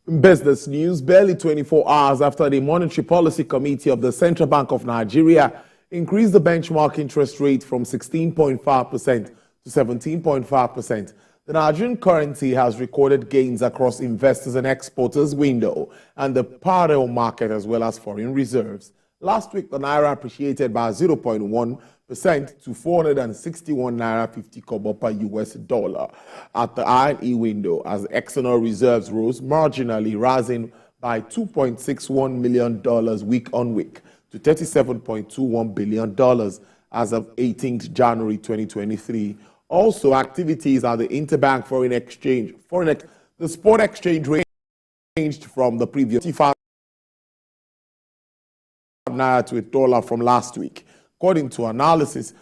Business news: barely 24 hours after the Monetary Policy Committee of the Central Bank of Nigeria increased the benchmark interest rate from 16.5% to 17.5%, the Nigerian currency has recorded gains across investors and exporters window and the parallel market as well as foreign reserves. Last week, the Naira appreciated by 0.1% to 461 Naira 50 kobo per US dollar at the I&E window as external reserves rose marginally, rising by $2.61 million week on week to $37.21 billion as of 18th January 2023. Also, activities at the interbank the spot exchange rate changed from the previous 55 Naira to $1 from last week. According to analysts,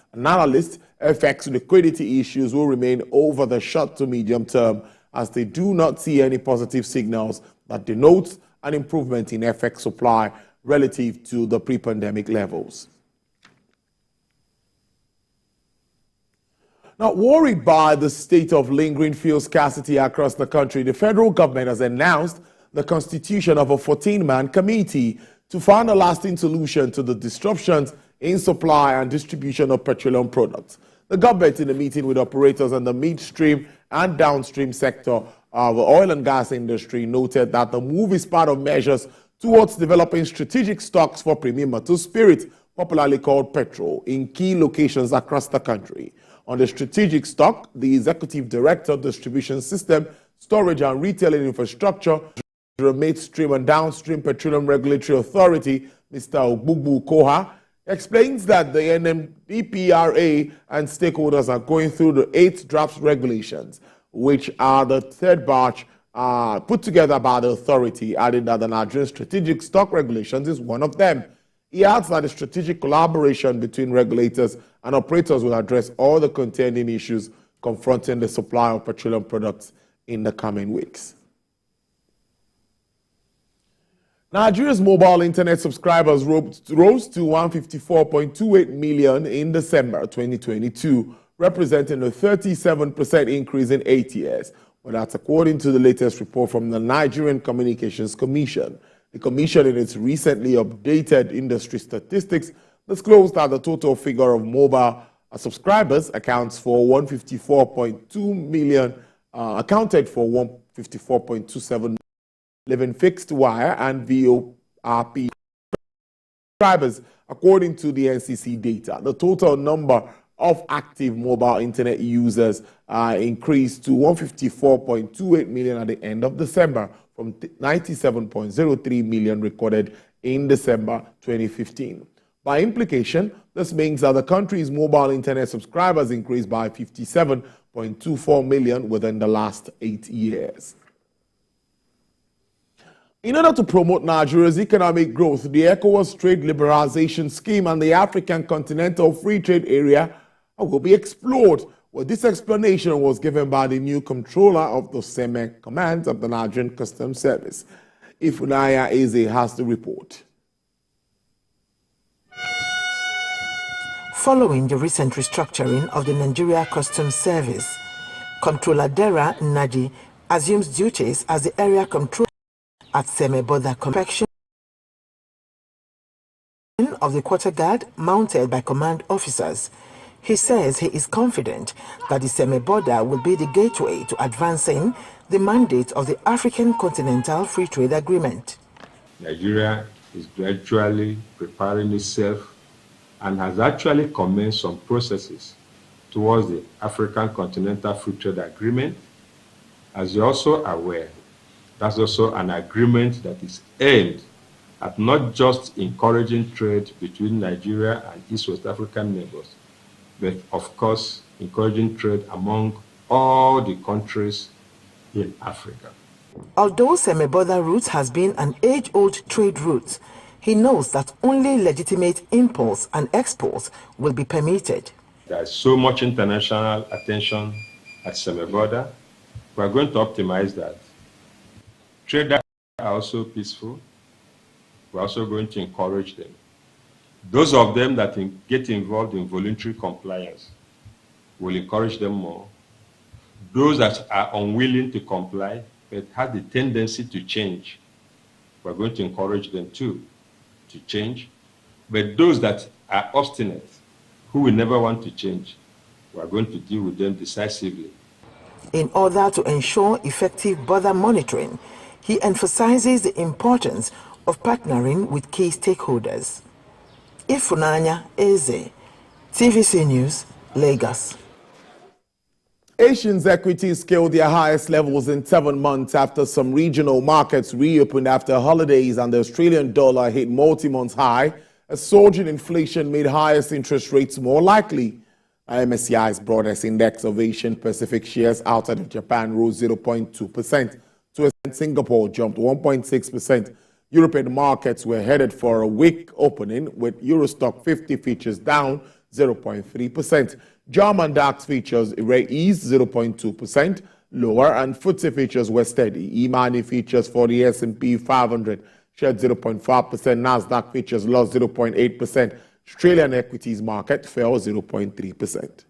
FX liquidity issues will remain over the short to medium term as they do not see any positive signals that denote an improvement in FX supply relative to the pre-pandemic levels. Now, worried by the state of lingering fuel scarcity across the country, the federal government has announced the constitution of a 14-man committee to find a lasting solution to the disruptions in supply and distribution of petroleum products. The government, in a meeting with operators in the midstream and downstream sector of the oil and gas industry, noted that the move is part of measures towards developing strategic stocks for premium motor spirit, popularly called petrol, in key locations across the country. On the strategic stock, the executive director of distribution system, storage and retailing infrastructure, the midstream and downstream petroleum regulatory authority, Mr. Ogbugbu Koha, explains that the NMDPRA and stakeholders are going through the 8th draft regulations, which are the third batch put together by the authority, adding that the Nigerian strategic stock regulations is one of them. He adds that the strategic collaboration between regulators and operators will address all the contending issues confronting the supply of petroleum products in the coming weeks. Nigeria's mobile internet subscribers rose to 154.28 million in December 2022, representing a 37% increase in 8 years. Well, that's according to the latest report from the Nigerian Communications Commission. The Commission, in its recently updated industry statistics, disclosed that the total figure of mobile subscribers accounted for 154.27 million living fixed wire and VORP subscribers, according to the NCC data. The total number of active mobile internet users increased to 154.28 million at the end of December from 97.03 million recorded in December 2015. By implication, this means that the country's mobile internet subscribers increased by 57.24 million within the last 8 years. In order to promote Nigeria's economic growth, the ECOWAS Trade Liberalization Scheme and the African Continental Free Trade Area will be explored. Well, this explanation was given by the new controller of the SEME Command of the Nigerian Customs Service. Ifunanya Eze has the report. Following the recent restructuring of the Nigeria Customs Service, Controller Dera Nnaji assumes duties as the area controller at SEME border confection of the quarter guard mounted by command officers. He says he is confident that the SEME border will be the gateway to advancing the mandate of the African Continental Free Trade Agreement. Nigeria is gradually preparing itself and has actually commenced some processes towards the African Continental Free Trade Agreement. As you're also aware, that's also an agreement that is aimed at not just encouraging trade between Nigeria and East West African neighbors, but of course encouraging trade among all the countries in Africa. Although SEME border route has been an age-old trade route, he knows that only legitimate imports and exports will be permitted. There is so much international attention at SEME border. We are going to optimize that. Traders are also peaceful. We're also going to encourage them. Those of them that get involved in voluntary compliance, will encourage them more. Those that are unwilling to comply, but have the tendency to change. We're going to encourage them to change. But those that are obstinate, who will never want to change, we're going to deal with them decisively. In order to ensure effective border monitoring, he emphasizes the importance of partnering with key stakeholders. Ifunanya Eze, TVC News, Lagos. Asians' equities scaled their highest levels in 7 months after some regional markets reopened after holidays and the Australian dollar hit multi-month high. A surge in inflation made highest interest rates more likely. MSCI's broadest index of Asian Pacific shares outside of Japan rose 0.2%. Singapore jumped 1.6%. European markets were headed for a weak opening, with Eurostock 50 futures down 0.3%. German DAX futures eased 0.2% lower, and FTSE futures were steady. E-money futures for the S&P 500 shed 0.5%. Nasdaq futures lost 0.8%. Australian equities market fell 0.3%.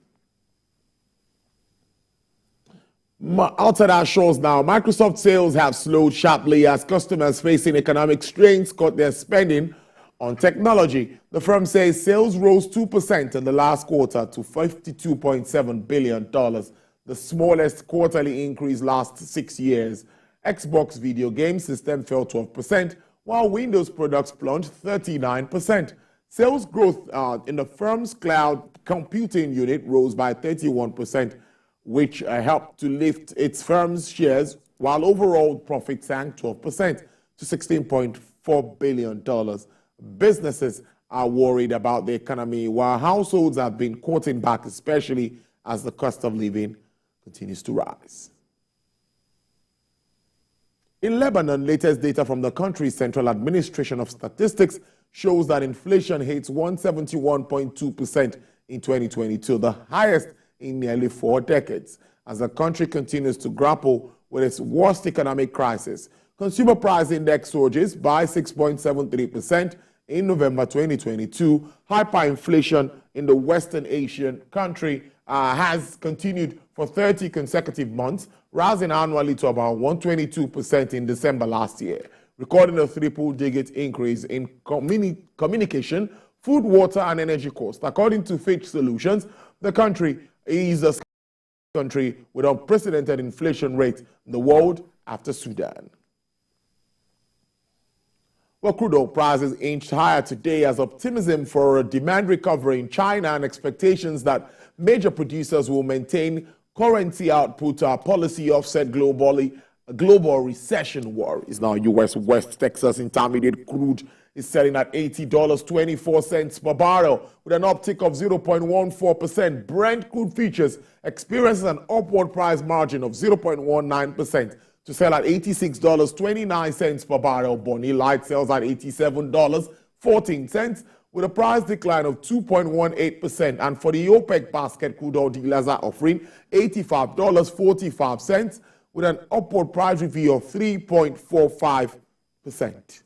Outside our shores now, Microsoft sales have slowed sharply as customers facing economic strains cut their spending on technology. The firm says sales rose 2% in the last quarter to $52.7 billion, the smallest quarterly increase last 6 years. Xbox video game system fell 12%, while Windows products plunged 39%. Sales growth in the firm's cloud computing unit rose by 31%, which helped to lift its firm's shares, while overall profit sank 12% to $16.4 billion. Businesses are worried about the economy, while households have been cutting back, especially as the cost of living continues to rise. In Lebanon, latest data from the country's Central Administration of Statistics shows that inflation hits 171.2% in 2022, the highest in nearly 4 decades, as the country continues to grapple with its worst economic crisis. Consumer price index surges by 6.73% in November 2022. Hyperinflation in the Western Asian country has continued for 30 consecutive months, rising annually to about 122% in December last year, recording a triple-digit increase in communication, food, water, and energy costs. According to Fitch Solutions, the country is the country with unprecedented inflation rate in the world after Sudan. Well, crude oil prices inched higher today as optimism for a demand recovery in China and expectations that major producers will maintain currency output policy offset global recession worries. Now, U.S. West Texas Intermediate crude is selling at $80.24 per barrel with an uptick of 0.14%. Brent crude futures experiences an upward price margin of 0.19% to sell at $86.29 per barrel. Bonny Light sells at $87.14 with a price decline of 2.18%. And for the OPEC basket, crude oil dealers are offering $85.45 with an upward price review of 3.45%.